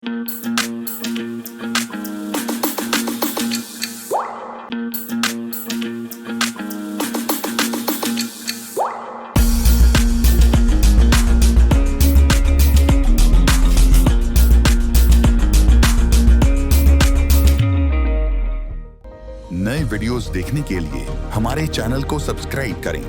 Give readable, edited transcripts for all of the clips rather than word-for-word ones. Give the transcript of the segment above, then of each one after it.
नए वीडियोस देखने के लिए हमारे चैनल को सब्सक्राइब करें।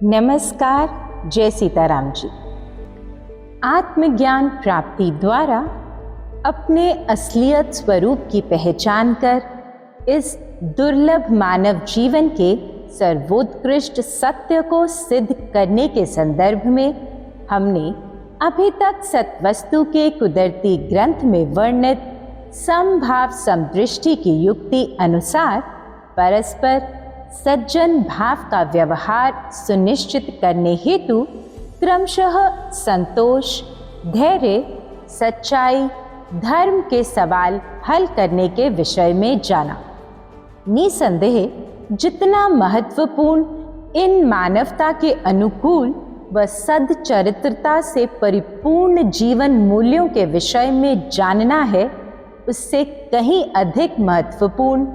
नमस्कार, जय सीताराम जी। आत्मज्ञान प्राप्ति द्वारा अपने असलियत स्वरूप की पहचान कर इस दुर्लभ मानव जीवन के सर्वोत्कृष्ट सत्य को सिद्ध करने के संदर्भ में हमने अभी तक सत्वस्तु के कुदरती ग्रंथ में वर्णित समभाव समदृष्टि की युक्ति अनुसार परस्पर सज्जन भाव का व्यवहार सुनिश्चित करने हेतु क्रमशः संतोष, धैर्य, सच्चाई, धर्म के सवाल हल करने के विषय में जाना। निसंदेह जितना महत्वपूर्ण इन मानवता के अनुकूल व सद्चरित्रता से परिपूर्ण जीवन मूल्यों के विषय में जानना है, उससे कहीं अधिक महत्वपूर्ण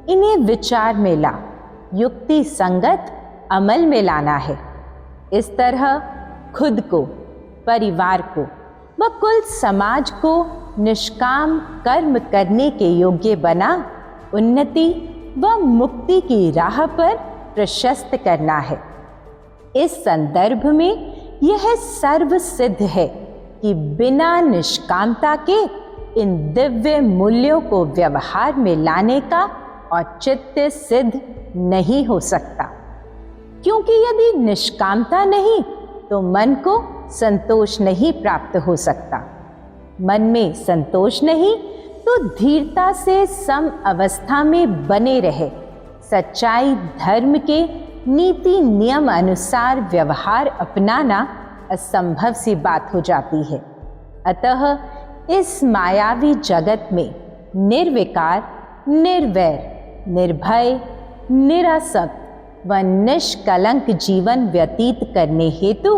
इन्हें विचार में ला युक्ति संगत अमल में लाना है। इस तरह खुद को, परिवार को व कुल समाज को निष्काम कर्म करने के योग्य बना उन्नति व मुक्ति की राह पर प्रशस्त करना है। इस संदर्भ में यह सर्व सिद्ध है कि बिना निष्कामता के इन दिव्य मूल्यों को व्यवहार में लाने का औचित्य सिद्ध नहीं हो सकता, क्योंकि यदि निष्कामता नहीं तो मन को संतोष नहीं प्राप्त हो सकता। मन में संतोष नहीं तो धीरता से सम अवस्था में बने रहे सच्चाई धर्म के नीति नियम अनुसार व्यवहार अपनाना असंभव सी बात हो जाती है। अतः इस मायावी जगत में निर्विकार, निर्वैर, निर्भय, निरासक्त व निष्कलंक जीवन व्यतीत करने हेतु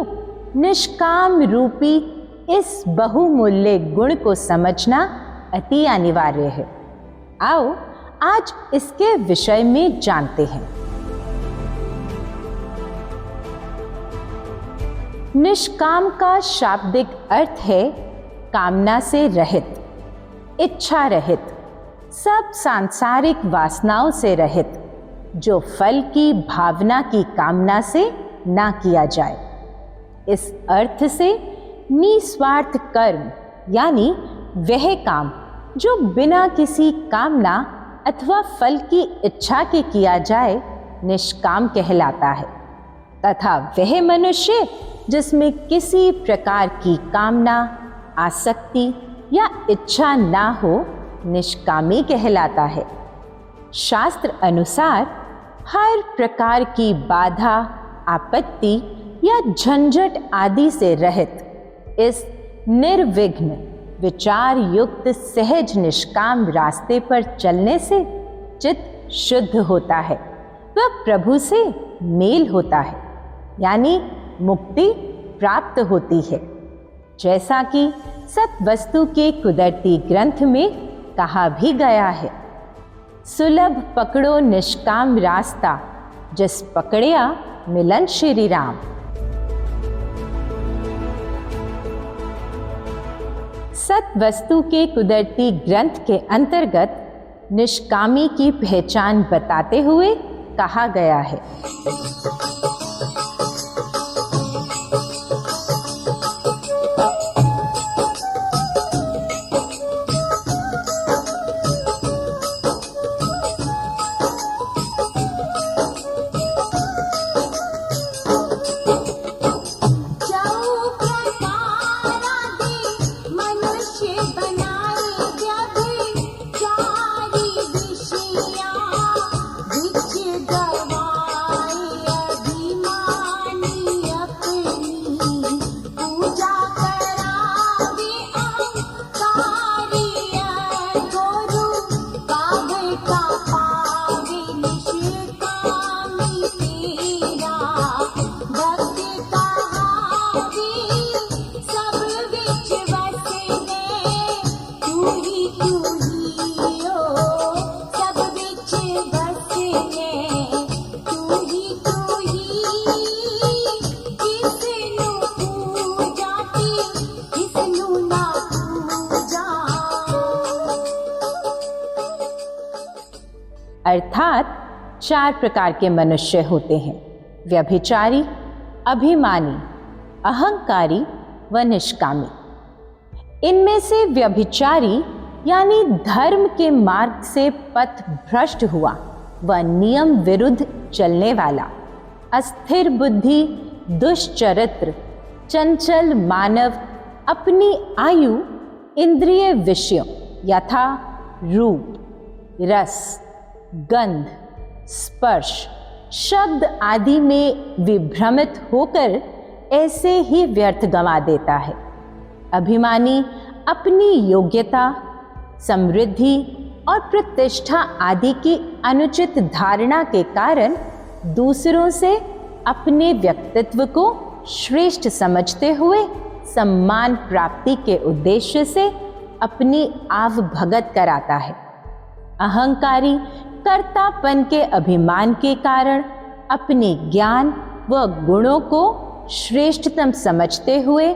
निष्काम रूपी इस बहुमूल्य गुण को समझना अति अनिवार्य है। आओ आज इसके विषय में जानते हैं। निष्काम का शाब्दिक अर्थ है कामना से रहित, इच्छा रहित, सब सांसारिक वासनाओं से रहित, जो फल की भावना की कामना से ना किया जाए। इस अर्थ से निस्वार्थ कर्म यानी वह काम जो बिना किसी कामना अथवा फल की इच्छा के किया जाए निष्काम कहलाता है, तथा वह मनुष्य जिसमें किसी प्रकार की कामना, आसक्ति या इच्छा ना हो निष्कामी कहलाता है। शास्त्र अनुसार हर प्रकार की बाधा, आपत्ति या झंझट आदि से रहित इस निर्विघ्न विचार युक्त सहज निष्काम रास्ते पर चलने से चित्त शुद्ध होता है व प्रभु से मेल होता है, यानी मुक्ति प्राप्त होती है। जैसा कि सत्वस्तु के कुदरती ग्रंथ में कहा भी गया है, सुलभ पकड़ो निष्काम रास्ता, जिस पकड़िया मिलन श्री राम। सत्वस्तु के कुदरती ग्रंथ के अंतर्गत निष्कामी की पहचान बताते हुए कहा गया है, गवाई अर्थात 4 प्रकार के मनुष्य होते हैं: व्यभिचारी, अभिमानी, अहंकारी व निष्कामी। इनमें से व्यभिचारी यानी धर्म के मार्ग से पथ भ्रष्ट हुआ व नियम विरुद्ध चलने वाला, अस्थिर बुद्धि, दुष्चरित्र, चंचल मानव अपनी आयु इंद्रिय विषयों यथा रूप, रस, गंध, स्पर्श, शब्द आदि में विभ्रमित होकर ऐसे ही व्यर्थ गंवा देता है। अभिमानी अपनी योग्यता, समृद्धि और प्रतिष्ठा आदि की अनुचित धारणा के कारण दूसरों से अपने व्यक्तित्व को श्रेष्ठ समझते हुए सम्मान प्राप्ति के उद्देश्य से अपनी आवभगत कराता है। अहंकारी कर्तापन के अभिमान के कारण अपने ज्ञान व गुणों को श्रेष्ठतम समझते हुए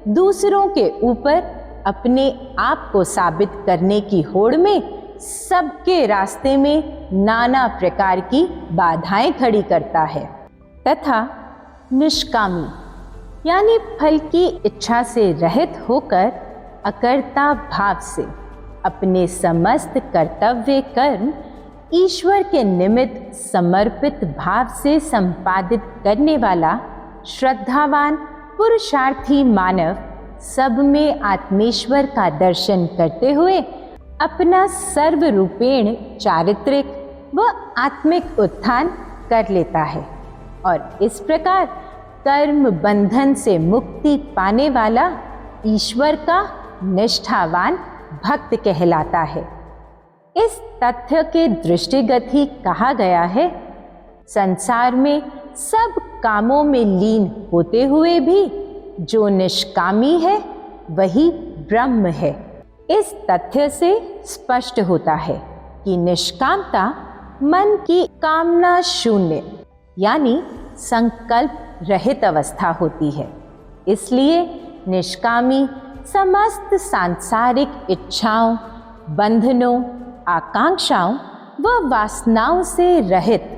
दूसरों के ऊपर अपने आप को साबित करने की होड़ में सबके रास्ते में नाना प्रकार की बाधाएं खड़ी करता है। तथा निष्कामी यानी फल की इच्छा से रहित होकर अकर्ता भाव से अपने समस्त कर्तव्य कर्म ईश्वर के निमित्त समर्पित भाव से संपादित करने वाला श्रद्धावान पुरुषार्थी मानव सब में आत्मेश्वर का दर्शन करते हुए अपना सर्वरूपेण चारित्रिक व आत्मिक उत्थान कर लेता है और इस प्रकार कर्म बंधन से मुक्ति पाने वाला ईश्वर का निष्ठावान भक्त कहलाता है। इस तथ्य के दृष्टिगत ही कहा गया है, संसार में सब कामों में लीन होते हुए भी जो निष्कामी है वही ब्रह्म है। इस तथ्य से स्पष्ट होता है कि निष्कामता मन की कामना शून्य यानी संकल्प रहित अवस्था होती है। इसलिए निष्कामी समस्त सांसारिक इच्छाओं, बंधनों, आकांक्षाओं व वासनाओं से रहित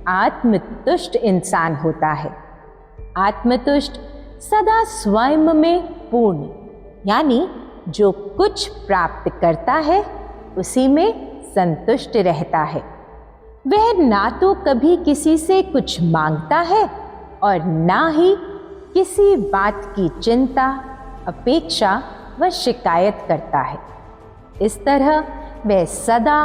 आत्मतुष्ट इंसान होता है। आत्मतुष्ट सदा स्वयं में पूर्ण यानी जो कुछ प्राप्त करता है उसी में संतुष्ट रहता है। वह ना तो कभी किसी से कुछ मांगता है और ना ही किसी बात की चिंता, अपेक्षा व शिकायत करता है। इस तरह वह सदा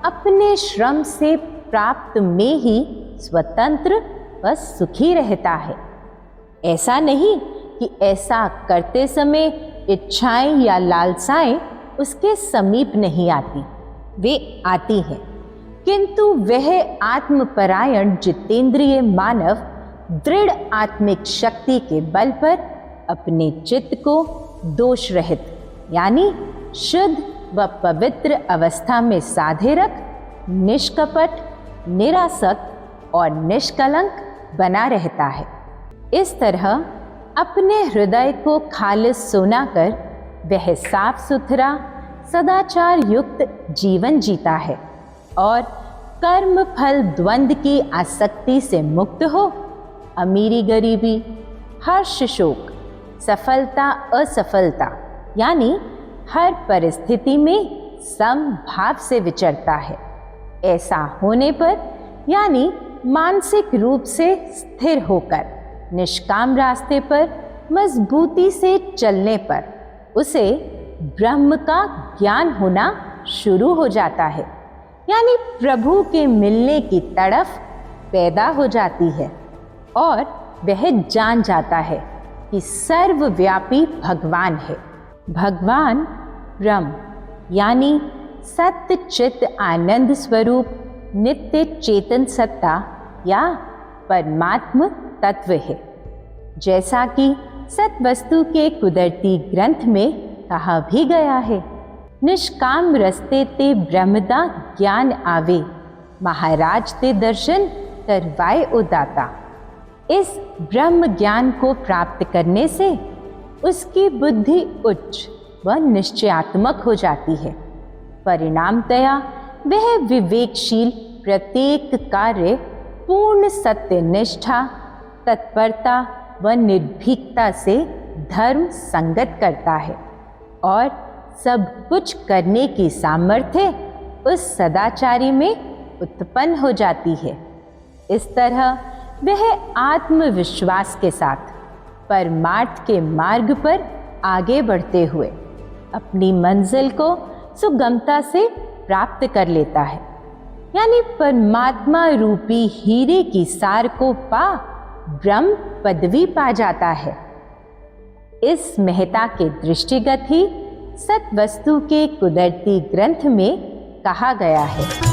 अपने श्रम से प्राप्त में ही स्वतंत्र व सुखी रहता है। ऐसा नहीं कि ऐसा करते समय इच्छाएं या लालसाएं उसके समीप नहीं आती, वे आती हैं, किंतु वह आत्मपरायण जितेंद्रिय मानव दृढ़ आत्मिक शक्ति के बल पर अपने चित्त को दोष रहित यानी शुद्ध व पवित्र अवस्था में साधे रख निष्कपट, निरासक्त और निष्कलंक बना रहता है। इस तरह अपने हृदय को खालिस सोना कर वह साफ सुथरा सदाचार युक्त जीवन जीता है और कर्म फल द्वंद्व की आसक्ति से मुक्त हो अमीरी गरीबी, हर्ष शोक, सफलता असफलता यानी हर परिस्थिति में समभाव से विचरता है। ऐसा होने पर यानी मानसिक रूप से स्थिर होकर निष्काम रास्ते पर मजबूती से चलने पर उसे ब्रह्म का ज्ञान होना शुरू हो जाता है, यानी प्रभु के मिलने की तड़फ पैदा हो जाती है और वह जान जाता है कि सर्वव्यापी भगवान है। भगवान ब्रह्म यानी सत्य चित्त आनंद स्वरूप नित्य चेतन सत्ता या परमात्म तत्व है। जैसा कि सत्वस्तु के कुदरती ग्रंथ में कहा भी गया है, निष्काम रस्ते ते ब्रह्मदा ज्ञान आवे, महाराज ते दर्शन करवाए उदाता। इस ब्रह्म ज्ञान को प्राप्त करने से उसकी बुद्धि उच्च व निश्चयात्मक हो जाती है। परिणामतया वह विवेकशील प्रत्येक कार्य पूर्ण सत्यनिष्ठा, तत्परता व निर्भीकता से धर्म संगत करता है और सब कुछ करने की सामर्थ्य उस सदाचारी में उत्पन्न हो जाती है। इस तरह वह आत्मविश्वास के साथ परमार्थ के मार्ग पर आगे बढ़ते हुए अपनी मंजिल को सुगमता से प्राप्त कर लेता है, यानी परमात्मा रूपी हीरे की सार को पा ब्रह्म पदवी पा जाता है। इस महता के दृष्टिगत ही सत्वस्तु के कुदरती ग्रंथ में कहा गया है।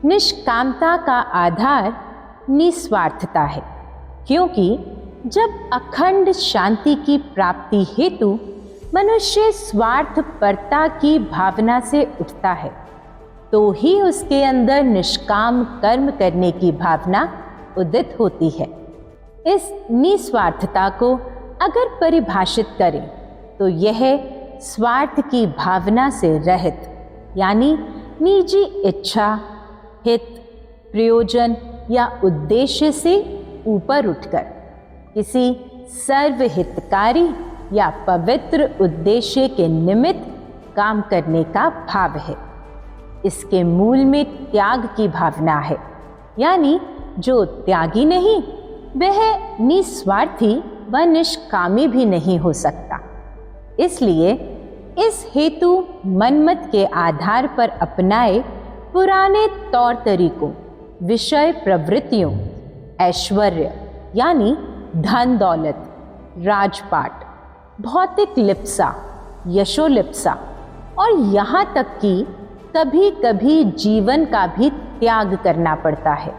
निष्कामता का आधार निस्वार्थता है, क्योंकि जब अखंड शांति की प्राप्ति हेतु मनुष्य स्वार्थपरता की भावना से उठता है, तो ही उसके अंदर निष्काम कर्म करने की भावना उदित होती है। इस निस्वार्थता को अगर परिभाषित करें तो यह स्वार्थ की भावना से रहित, यानी निजी इच्छा, हित, प्रयोजन या उद्देश्य से ऊपर उठकर किसी सर्वहितकारी या पवित्र उद्देश्य के निमित्त काम करने का भाव है। इसके मूल में त्याग की भावना है, यानी जो त्यागी नहीं वह निस्वार्थी व निष्कामी भी नहीं हो सकता। इसलिए इस हेतु मनमत के आधार पर अपनाए पुराने तौर तरीकों, विषय प्रवृत्तियों, ऐश्वर्य यानी धन दौलत, राजपाट, भौतिक लिप्सा, यशोलिप्सा और यहाँ तक कि कभी कभी जीवन का भी त्याग करना पड़ता है।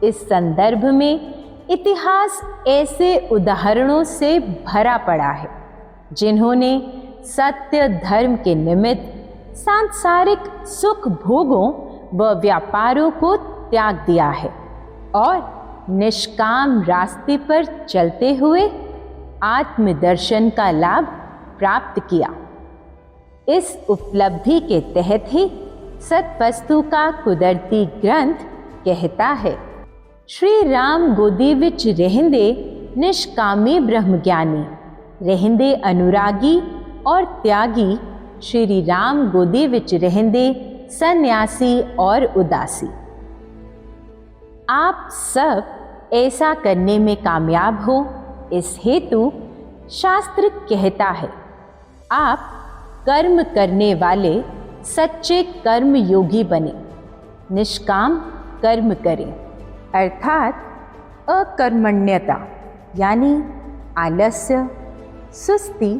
इस संदर्भ में इतिहास ऐसे उदाहरणों से भरा पड़ा है जिन्होंने सत्य धर्म के निमित्त सांसारिक सुख भोगों व व्यापारों को त्याग दिया है और निष्काम रास्ते पर चलते हुए आत्मदर्शन का लाभ प्राप्त किया। इस उपलब्धि के तहत ही सत्वस्तु का कुदरती ग्रंथ कहता है, श्री राम गोदी विच रहंदे निष्कामी ब्रह्मज्ञानी रहंदे अनुरागी और त्यागी श्री राम गोदी विच रहंदे सन्यासी और उदासी। आप सब ऐसा करने में कामयाब हो, इस हेतु शास्त्र कहता है आप कर्म करने वाले सच्चे कर्म योगी बने, निष्काम कर्म करें, अर्थात अकर्मण्यता यानी आलस्य, सुस्ती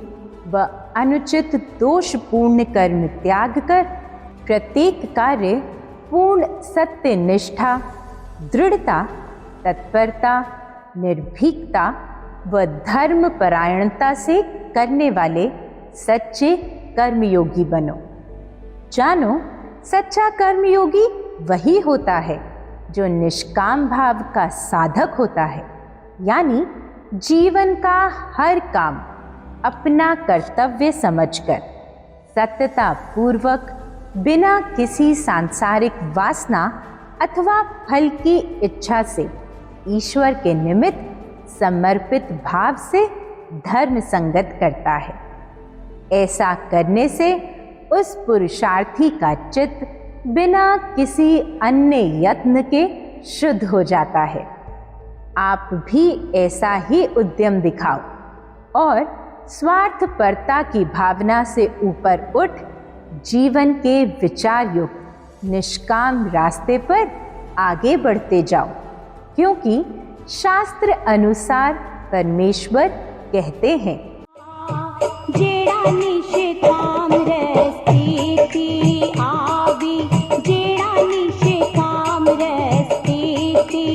व अनुचित दोषपूर्ण कर्म त्याग कर प्रत्येक कार्य पूर्ण सत्य निष्ठा, दृढ़ता, तत्परता, निर्भीकता व धर्म परायणता से करने वाले सच्चे कर्मयोगी बनो। जानो, सच्चा कर्मयोगी वही होता है जो निष्काम भाव का साधक होता है, यानी जीवन का हर काम अपना कर्तव्य समझकर सत्यता पूर्वक बिना किसी सांसारिक वासना अथवा फल की इच्छा से ईश्वर के निमित्त समर्पित भाव से धर्म संगत करता है। ऐसा करने से उस पुरुषार्थी का चित्त बिना किसी अन्य यत्न के शुद्ध हो जाता है। आप भी ऐसा ही उद्यम दिखाओ और स्वार्थपरता की भावना से ऊपर उठ जीवन के विचार युक्त निष्काम रास्ते पर आगे बढ़ते जाओ, क्योंकि शास्त्र अनुसार परमेश्वर कहते हैं जेड़ा निष्काम रस्ते ते आवी, जेड़ा निष्काम रस्ते ते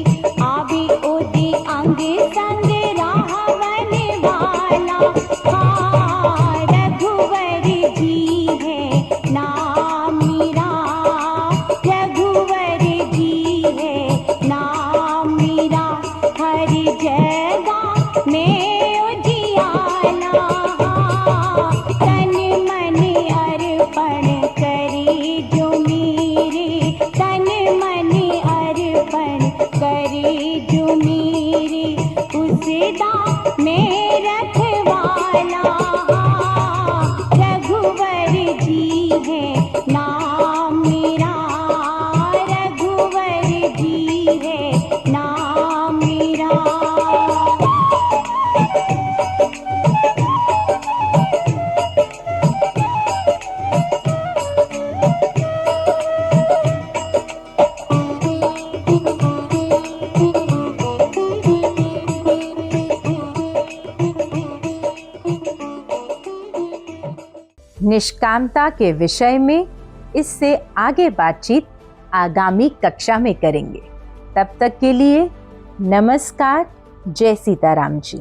आवी, ओदे अंग संग राहवन वाला। हाँ, रघुवर जी है नाम मेरा, रघुवर जी है नाम मेरा, हर जगह में उजियाला। तन मन अर्पण करे जो मेरे, तन मन अर्पण करे जो मेरे, उसदा मैं रखवाला। रघुवर जी है नाम मेरा, रघुवर जी है नाम मेरा। निष्कामता के विषय में इससे आगे बातचीत आगामी कक्षा में करेंगे। तब तक के लिए नमस्कार। जय सीताराम जी।